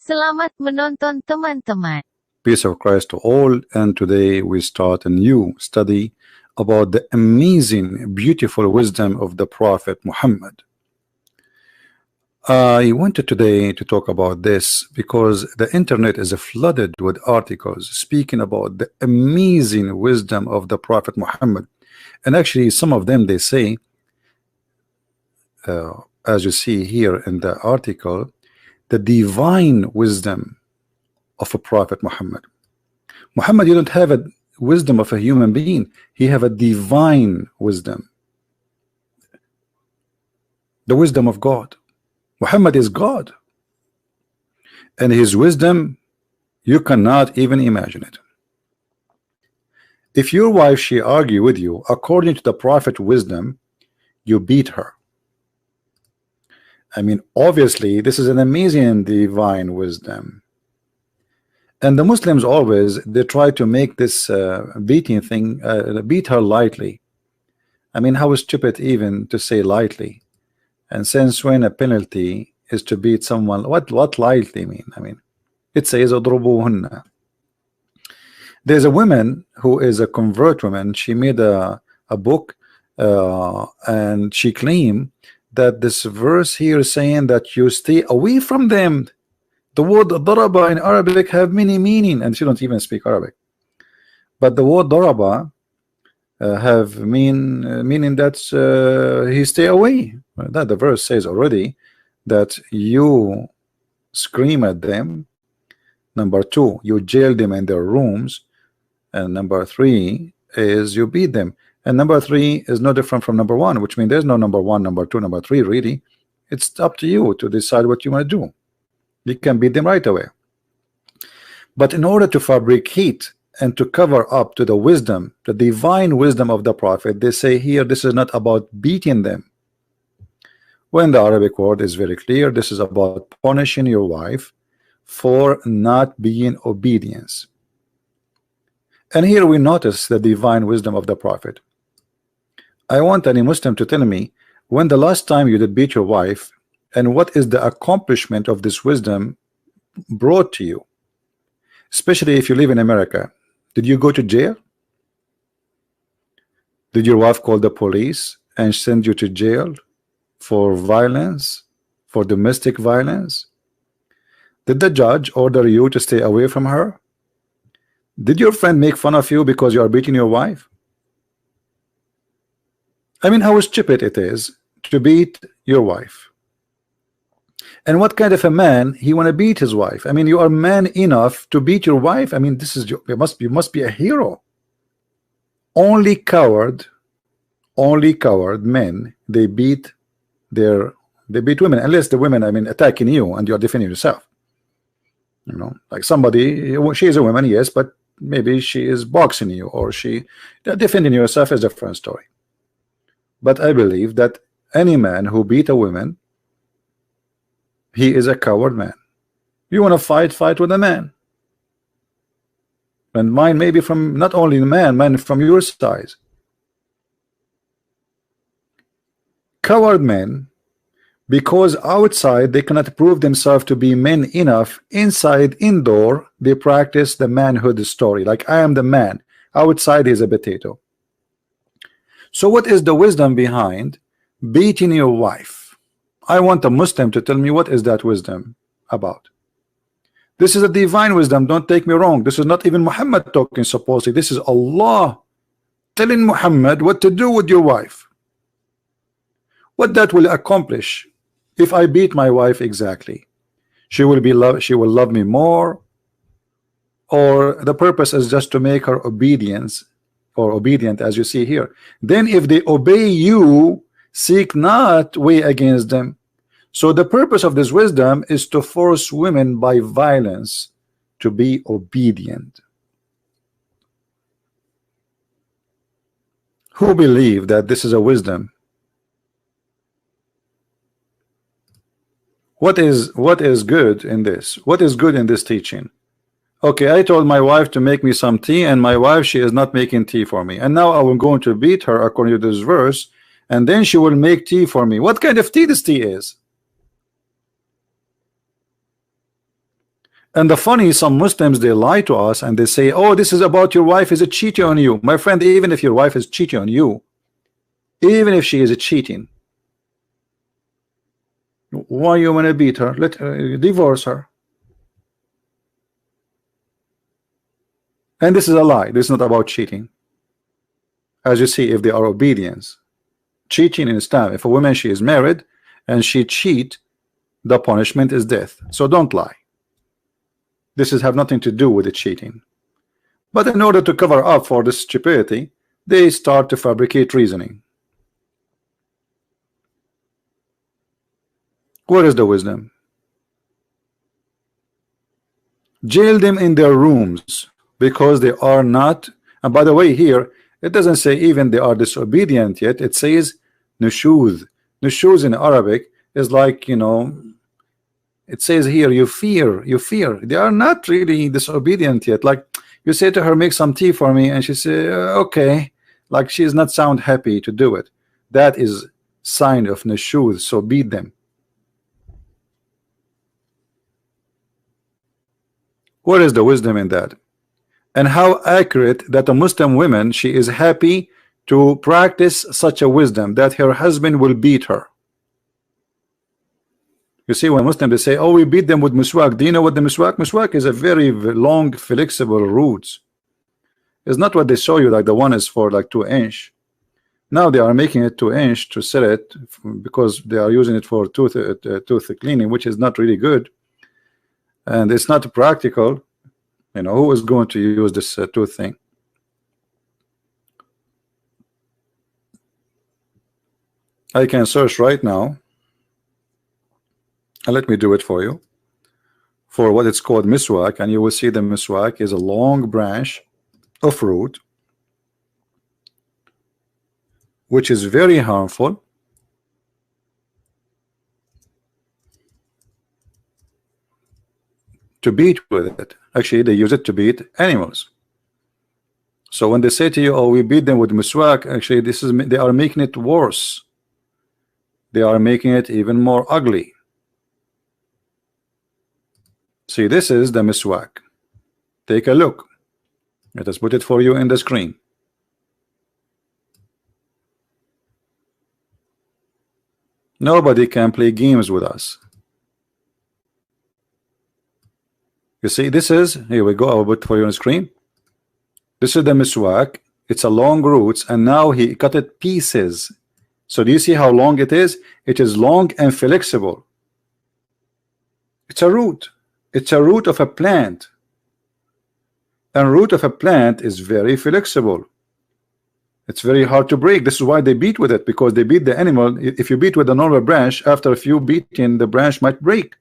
Selamat menonton teman-teman. Peace of Christ to all, and today we start a new study about the amazing, beautiful wisdom of the Prophet Muhammad. I wanted today to talk about this because the internet is flooded with articles speaking about the amazing wisdom of the Prophet Muhammad, and actually some of them they say, as you see here in the article, the divine wisdom of a Prophet Muhammad. Muhammad, you don't have a wisdom of a human being. He have a divine wisdom, the wisdom of God. Muhammad is God, and his wisdom, you cannot even imagine it. If your wife, she argue with you according to the Prophet wisdom, you beat her. I mean, obviously this is an amazing divine wisdom, and the Muslims always they try to make this beating thing beat her lightly. I mean, how stupid even to say lightly. And since when a penalty is to beat someone, what lightly mean? I mean, it says udrubuhunna. There's a woman who is a convert woman. She made a book and she claimed that this verse here is saying that you stay away from them. The word daraba in Arabic have many meaning, and she don't even speak Arabic. But the word daraba have meaning that he stay away. That the verse says already that you scream at them. Number two, you jail them in their rooms, and number three is you beat them. And number three is no different from number one, which means there's no number one, number two, number three. Really, it's up to you to decide what you want to do. You can beat them right away. But in order to fabricate and to cover up to the wisdom, the divine wisdom of the Prophet, they say here this is not about beating them, when the Arabic word is very clear. This is about punishing your wife for not being obedience. And here we notice the divine wisdom of the Prophet. I want any Muslim to tell me when the last time you did beat your wife, and what is the accomplishment of this wisdom brought to you, especially if you live in America. Did you go to jail? Did your wife call the police and send you to jail for violence, for domestic violence? Did the judge order you to stay away from her? Did your friend make fun of you because you are beating your wife? I mean, how stupid it is to beat your wife. And what kind of a man he want to beat his wife? I mean, you are man enough to beat your wife. I mean, this is you must be a hero. Only coward men, they beat women, unless the women, I mean, attacking you and you are defending yourself. You know, like somebody, she is a woman, yes, but maybe she is boxing you, or she defending yourself is a different story. But I believe that any man who beat a woman, he is a coward man. You want to fight with a man, and mine maybe from not only the man from your size. Coward men, because outside they cannot prove themselves to be men enough, inside indoor they practice the manhood story, like I am the man, outside is a potato. So what is the wisdom behind beating your wife? I want a Muslim to tell me what is that wisdom about. This is a divine wisdom, don't take me wrong. This is not even Muhammad talking supposedly. This is Allah telling Muhammad what to do with your wife. What that will accomplish if I beat my wife exactly. She will love me more, or the purpose is just to make her obedient, as you see here. Then if they obey you, seek not way against them. So the purpose of this wisdom is to force women by violence to be obedient. Who believe that this is a wisdom? What is good in this? What is good in this teaching? Okay, I told my wife to make me some tea, and my wife, she is not making tea for me, and now I am going to beat her according to this verse, and then she will make tea for me. What kind of tea this tea is? And the funny, some Muslims, they lie to us and they say, oh, this is about your wife is a cheating on you. My friend, even if your wife is cheating on you, even if she is cheating, why you want to beat her? Let divorce her. And this is a lie. This is not about cheating. As you see, if they are obedience, cheating in Islam, if a woman, she is married and she cheat, the punishment is death. So don't lie. This is have nothing to do with the cheating. But in order to cover up for this stupidity, they start to fabricate reasoning. Where is the wisdom? Jail them in their rooms because they are not. And by the way, here it doesn't say even they are disobedient yet. It says nushuz. Nushuz in Arabic is like, you know, it says here you fear. They are not really disobedient yet. Like you say to her, make some tea for me, and she say okay, like she is not sound happy to do it. That is sign of nushuz. So beat them. What is the wisdom in that? And how accurate that a Muslim woman, she is happy to practice such a wisdom that her husband will beat her. You see, when Muslims they say, oh, we beat them with miswak. Do you know what the miswak? Miswak is a very long, flexible root. It's not what they show you, like the one is for like 2 inch. Now they are making it 2 inch to sell it because they are using it for tooth cleaning, which is not really good. And it's not practical. You know, who is going to use this tooth thing? I can search right now. And let me do it for you. For what it's called miswak, and you will see the miswak is a long branch of root, which is very harmful. To beat with it. Actually, they use it to beat animals. So when they say to you, oh, we beat them with miswak, actually this is, they are making it worse. They are making it even more ugly. See, this is the miswak. Take a look. Let us put it for you in the screen. Nobody can play games with us. You see, this is, here we go, I'll put it for you on the screen. This is the miswak. It's a long roots, and now he cut it pieces. So do you see how long it is? It is long and flexible. It's a root. It's a root of a plant. And root of a plant is very flexible. It's very hard to break. This is why they beat with it, because they beat the animal. If you beat with a normal branch, after a few beating, the branch might break.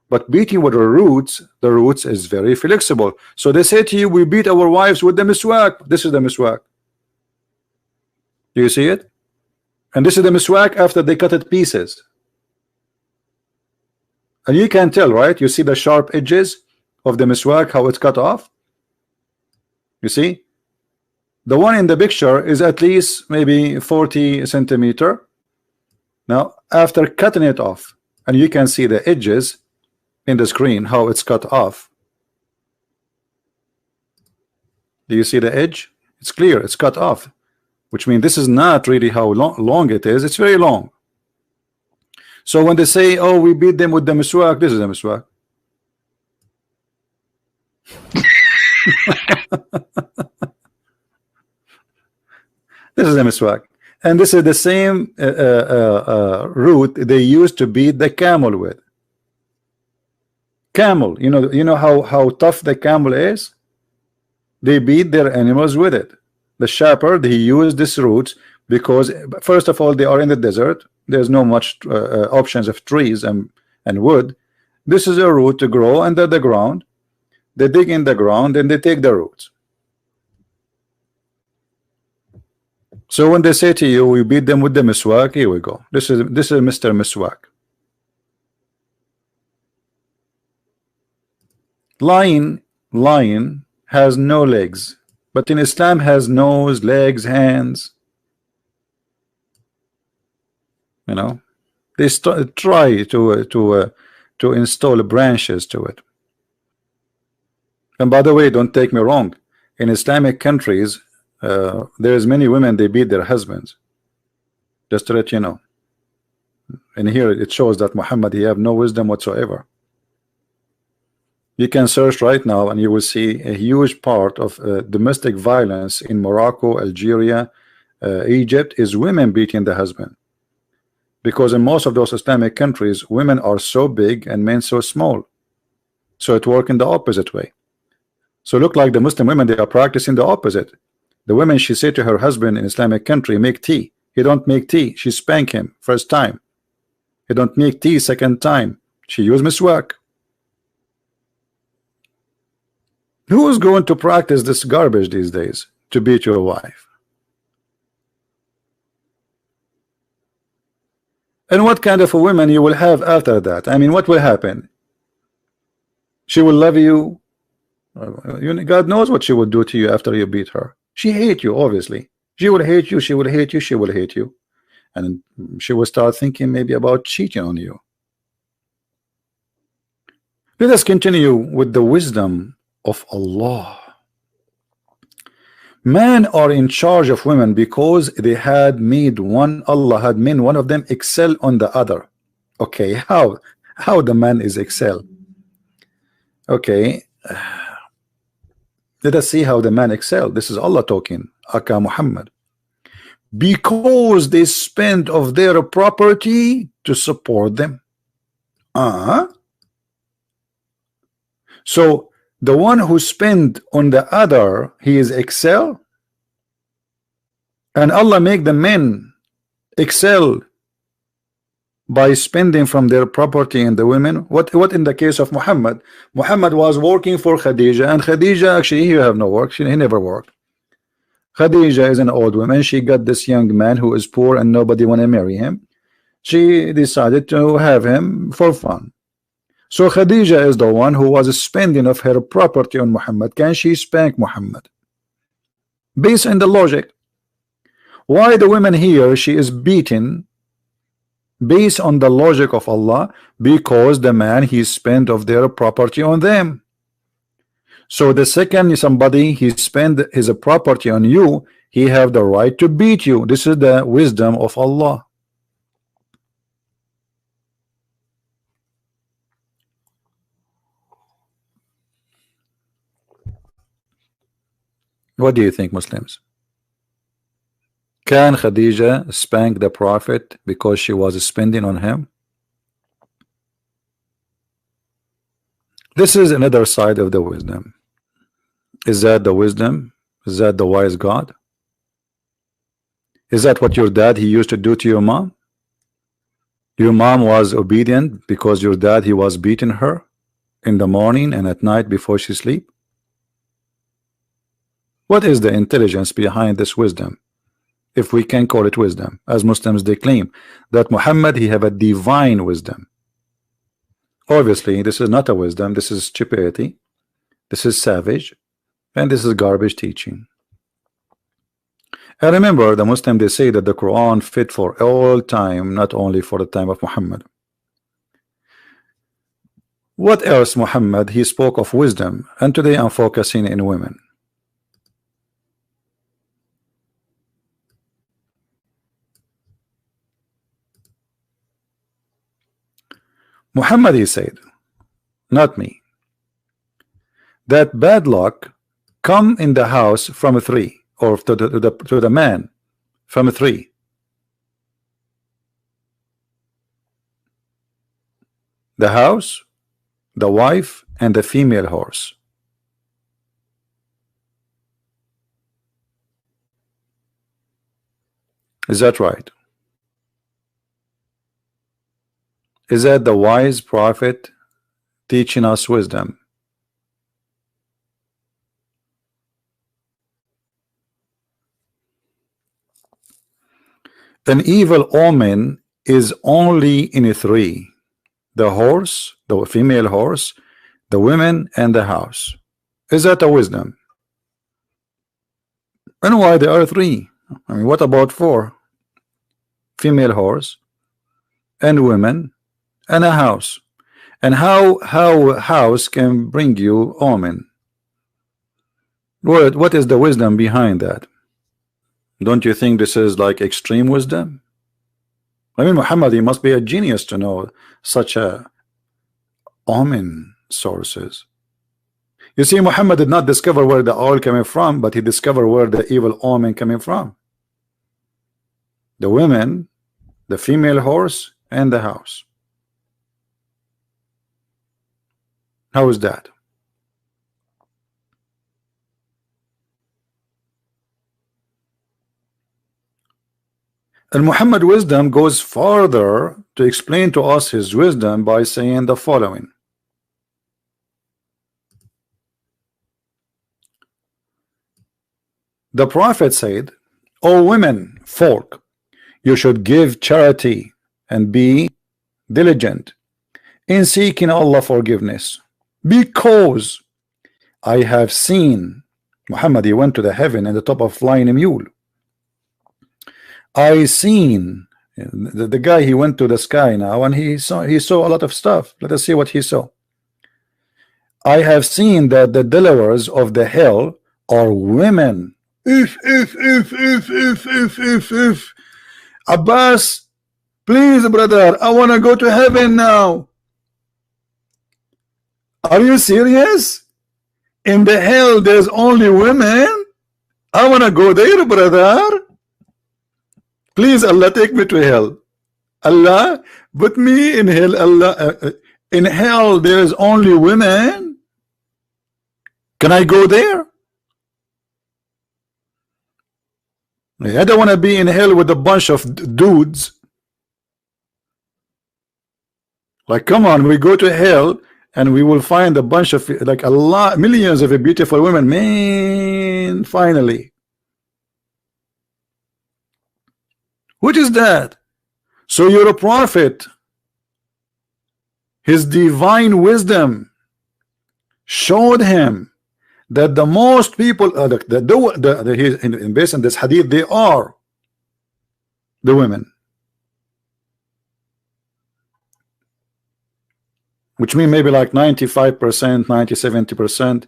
But beating with the roots is very flexible. So they say to you, we beat our wives with the miswak. This is the miswak. Do you see it? And this is the miswak after they cut it pieces. And you can tell, right? You see the sharp edges of the miswak, how it's cut off. You see? The one in the picture is at least maybe 40 centimeter. Now, after cutting it off, and you can see the edges in the screen, how it's cut off. Do you see the edge? It's clear, it's cut off, which means this is not really how long it is. It's very long. So when they say, oh, we beat them with the miswak, this is the miswak. This is the miswak. And this is the same root they used to beat the camel with. Camel, you know how tough the camel is? They beat their animals with it. The shepherd, he used this root because, first of all, they are in the desert. There's no much options of trees and wood. This is a root to grow under the ground. They dig in the ground and they take the roots. So when they say to you, we beat them with the miswak, here we go. This is Mr. Miswak. Lion has no legs, but in Islam has nose, legs, hands. You know, they try to install branches to it. And by the way, don't take me wrong, in Islamic countries there's many women, they beat their husbands, just to let you know. And here it shows that Muhammad, he have no wisdom whatsoever. You can search right now and you will see a huge part of domestic violence in Morocco, Algeria, Egypt is women beating the husband, because in most of those Islamic countries women are so big and men so small, so it works in the opposite way. So look like the Muslim women, they are practicing the opposite. The women, she said to her husband in Islamic country, make tea. He don't make tea, she spank him first time. He don't make tea second time, she use miswak. Who is going to practice this garbage these days to beat your wife? And what kind of a woman you will have after that? I mean, what will happen? She will love you. God knows what she will do to you after you beat her. She hate you, obviously. She will hate you, she will hate you, she will hate you. And she will start thinking maybe about cheating on you. Let us continue with the wisdom of Allah. Men are in charge of women because they had made one, Allah had made one of them excel on the other. Okay, how the man is excel? Okay, let us see how the man excel. This is Allah talking, Aka Muhammad. Because they spend of their property to support them. So the one who spend on the other, he is excel, and Allah make the men excel by spending from their property in the women. What in the case of Muhammad? Muhammad was working for Khadija, and Khadija, actually he have no work, he never worked. Khadija is an old woman, she got this young man who is poor and nobody want to marry him. She decided to have him for fun. So Khadija is the one who was spending of her property on Muhammad. Can she spank Muhammad? Based on the logic. Why the women here she is beaten? Based on the logic of Allah, because the man he spent of their property on them. So the second somebody he spend his property on you, he have the right to beat you. This is the wisdom of Allah. What do you think, Muslims? Can Khadija spank the Prophet because she was spending on him? This is another side of the wisdom. Is that the wisdom? Is that the wise God? Is that what your dad he used to do to your mom? Your mom was obedient because your dad he was beating her in the morning and at night before she sleep? What is the intelligence behind this wisdom, if we can call it wisdom, as Muslims they claim that Muhammad he have a divine wisdom? Obviously this is not a wisdom, this is stupidity, this is savage, and this is garbage teaching. And remember, the Muslim they say that the Quran fit for all time, not only for the time of Muhammad. What else Muhammad he spoke of wisdom, and today I'm focusing in women. Muhammad he said, not me, that bad luck come in the house from a three, or to the man from a three. The house, the wife, and the female horse. Is that right? Is that the wise prophet teaching us wisdom? An evil omen is only in a three: the horse, the female horse, the women, and the house. Is that a wisdom? And why there are three? I mean, what about four? Female horse and women and a house. And how a house can bring you omen? What is the wisdom behind that? Don't you think this is like extreme wisdom? I mean, Muhammad, he must be a genius to know such a omen sources. You see, Muhammad did not discover where the oil coming from, but he discovered where the evil omen coming from. The women, the female horse, and the house. How is that? And Muhammad wisdom goes further to explain to us his wisdom by saying the following. The Prophet said, O women, folk, you should give charity and be diligent in seeking Allah forgiveness, because I have seen Muhammad, he went to the heaven in the top of flying a mule. I seen the guy, he went to the sky now and he saw a lot of stuff. Let us see what he saw. I have seen that the dwellers of the hell are women. If Abbas, please brother, I want to go to heaven now. Are you serious? In the hell there's only women? I want to go there, brother. Please, Allah, take me to hell. Allah, put me in hell. Allah, in hell there is only women. Can I go there? I don't want to be in hell with a bunch of dudes. Like, come on, we go to hell and we will find a bunch of, like, millions of beautiful women. Man, finally. What is that? So you're a prophet. His divine wisdom showed him that the most people, based on this hadith, they are the women, which means maybe like 95%, 90-70%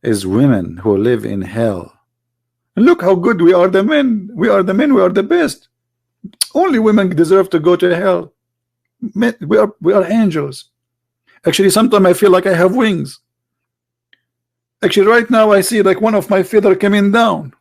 is women who live in hell. And look how good we are, the men. We are the men. We are the best. Only women deserve to go to hell. Men, we are angels. Actually, sometimes I feel like I have wings. Actually, right now I see like one of my feather coming down.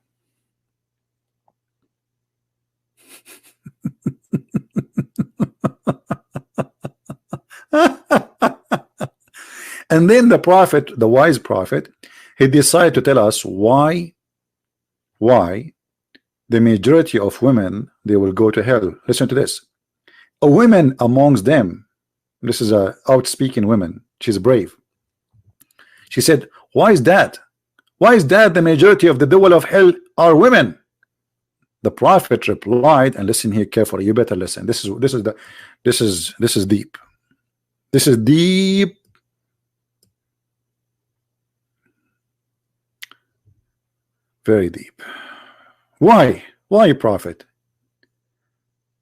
And then the prophet, the wise prophet, he decided to tell us why the majority of women, they will go to hell. Listen to this. A woman amongst them, this is a outspeaking woman, she's brave. She said, why is that? Why is that the majority of the dwell of hell are women? The prophet replied, and listen here carefully, you better listen. This is deep. This is deep. Very deep. Why, prophet?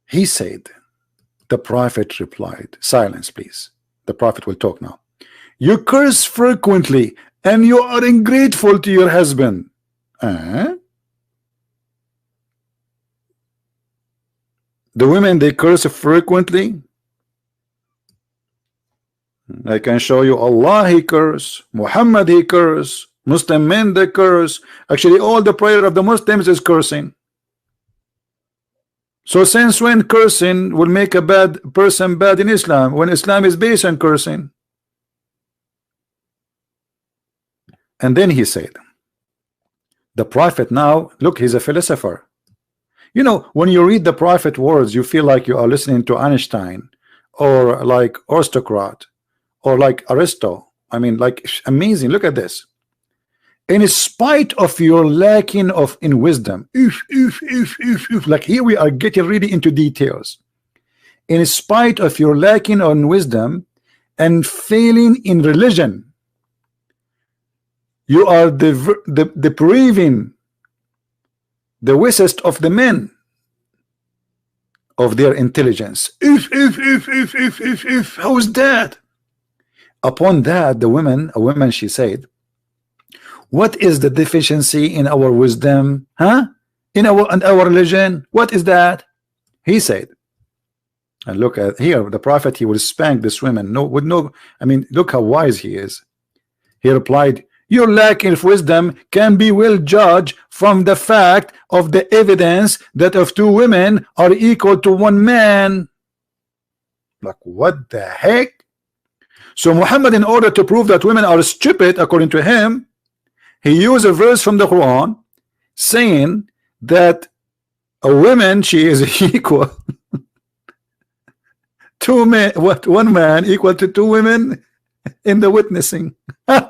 He said, the prophet replied, silence please, the prophet will talk now. You curse frequently and you are ungrateful to your husband. The women, they curse frequently. I can show you Allah, he curse, Muhammad, he curse, Muslim men, they curse. Actually, all the prayer of the Muslims is cursing. So since when cursing will make a bad person bad in Islam, when Islam is based on cursing? And then he said, the prophet now, look, he's a philosopher. You know, when you read the prophet words, you feel like you are listening to Einstein or like aristocrat or like Aristo. I mean, like, amazing. Look at this. In spite of your lacking in wisdom, like here we are getting really into details. In spite of your lacking on wisdom and failing in religion, you are depriving the wisest of the men of their intelligence. How is that? Upon that, a woman, she said, What is the deficiency in our wisdom? Huh? In our religion? What is that? He said, and look at here, the prophet, he will spank this woman. No, with no, I mean, look how wise he is. He replied, your lack of wisdom can be well judged from the fact of the evidence that of two women are equal to one man. Like, what the heck? So Muhammad, in order to prove that women are stupid, according to him, he used a verse from the Quran saying that a woman, she is equal two men, what, one man equal to two women in the witnessing. Oh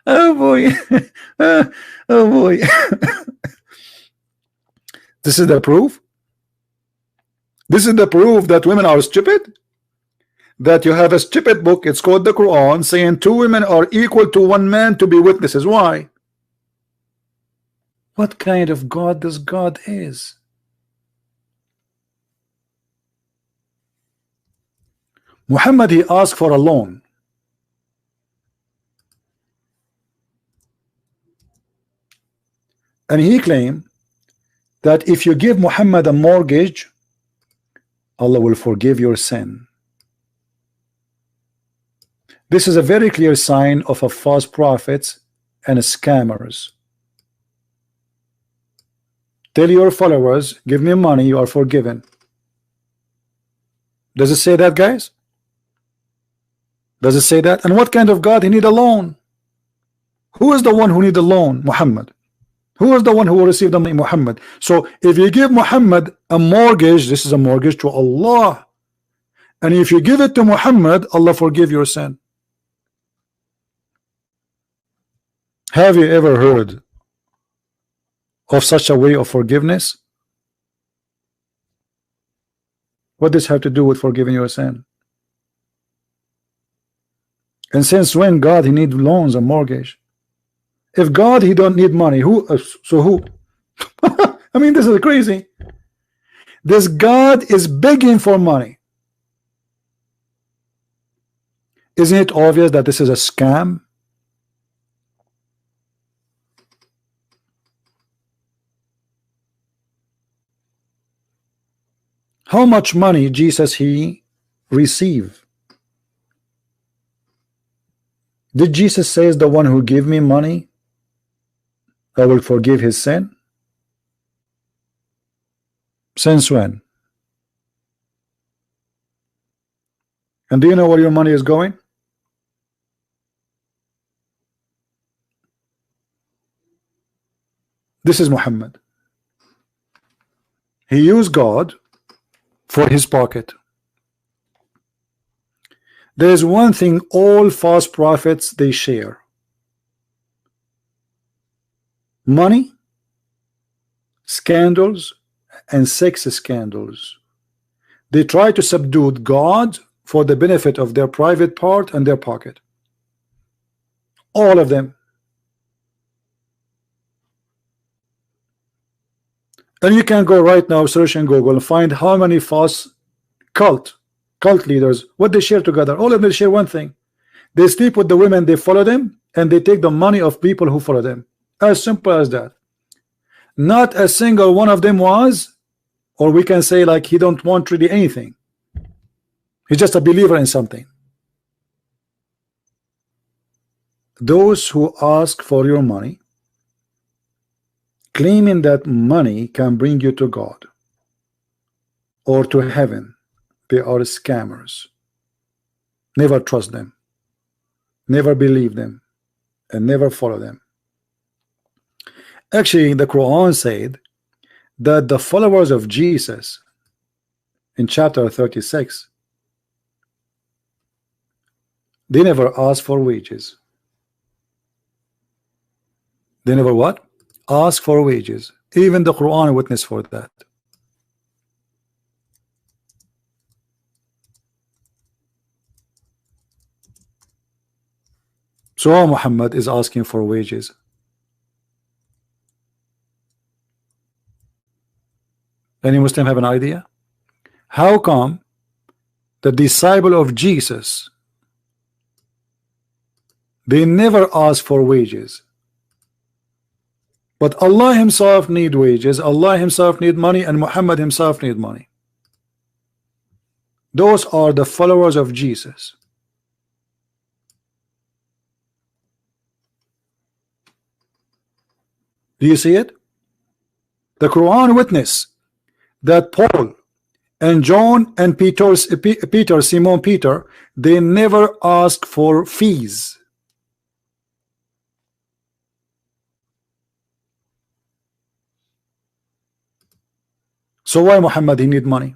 boy. Oh boy. This is the proof. This is the proof that women are stupid. That you have a stupid book, it's called the Quran, saying two women are equal to one man to be witnesses. Why? What kind of God this God is? Muhammad, he asked for a loan. And he claimed that if you give Muhammad a mortgage, Allah will forgive your sin. This is a very clear sign of a false prophets and scammers. Tell your followers, give me money, you are forgiven. Does it say that, guys? Does it say that? And what kind of God? He need a loan. Who is the one who need a loan? Muhammad. Who is the one who will receive the money? Muhammad. So if you give Muhammad a mortgage, this is a mortgage to Allah. And if you give it to Muhammad, Allah forgive your sin. Have you ever heard of such a way of forgiveness? What does this have to do with forgiving your sin? And since when God, he need loans and mortgage? If God, he don't need money, who? So who? I mean, this is crazy. This God is begging for money. Isn't it obvious that this is a scam? How much money Jesus he received? Did Jesus say, the one who give me money, I will forgive his sin? Since when? And do you know where your money is going? This is Muhammad. He used God for his pocket. There is one thing all false prophets they share: money, scandals, and sex scandals. They try to subdue God for the benefit of their private part and their pocket. All of them. And you can go right now, search in Google, and find how many false cult leaders, what they share together. All of them share one thing: they sleep with the women, they follow them, and they take the money of people who follow them. As simple as that. Not a single one of them was, or we can say, like, he don't want really anything. He's just a believer in something. Those who ask for your money, claiming that money can bring you to God or to heaven, they are scammers. Never trust them, never believe them, and never follow them. Actually, the Quran said that the followers of Jesus in chapter 36, they never asked for wages. They never what? Ask for wages. Even the Quran witness for that. So Muhammad is asking for wages. Any Muslim have an idea? How come the disciple of Jesus They never ask for wages. But Allah himself need wages, Allah himself need money, and Muhammad himself need money. Those are the followers of Jesus. Do you see it? The Quran witness that Paul and John and Simon Peter, they never ask for fees. So why Muhammad he need money?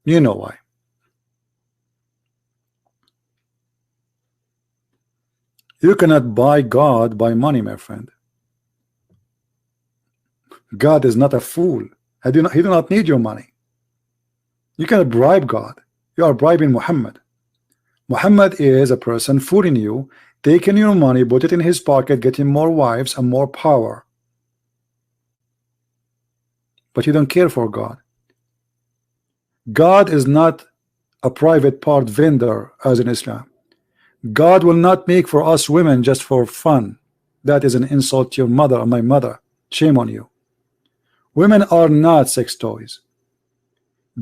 You know why. You cannot buy God by money, my friend. God is not a fool. He do not need your money. You cannot bribe God. You are bribing Muhammad. Muhammad is a person fooling you, taking your money, put it in his pocket, getting more wives and more power. But you don't care for God. God is not a private part vendor as in Islam. God will not make for us women just for fun. That is an insult to your mother or my mother. Shame on you. Women are not sex toys.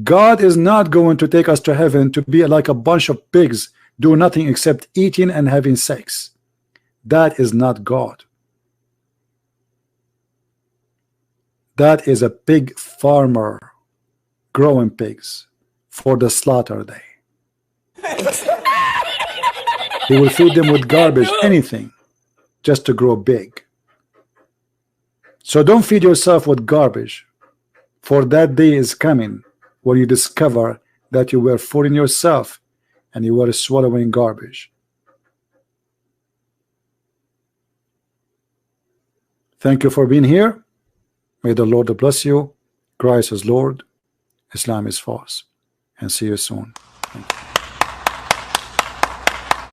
God is not going to take us to heaven to be like a bunch of pigs, do nothing except eating and having sex. That is not God. That is a pig farmer growing pigs for the slaughter day. He will feed them with garbage, anything, just to grow big. So don't feed yourself with garbage, for that day is coming when you discover that you were fooling yourself and you were swallowing garbage. Thank you for being here. May the Lord bless you. Christ is Lord. Islam is false. And see you soon. Thank you.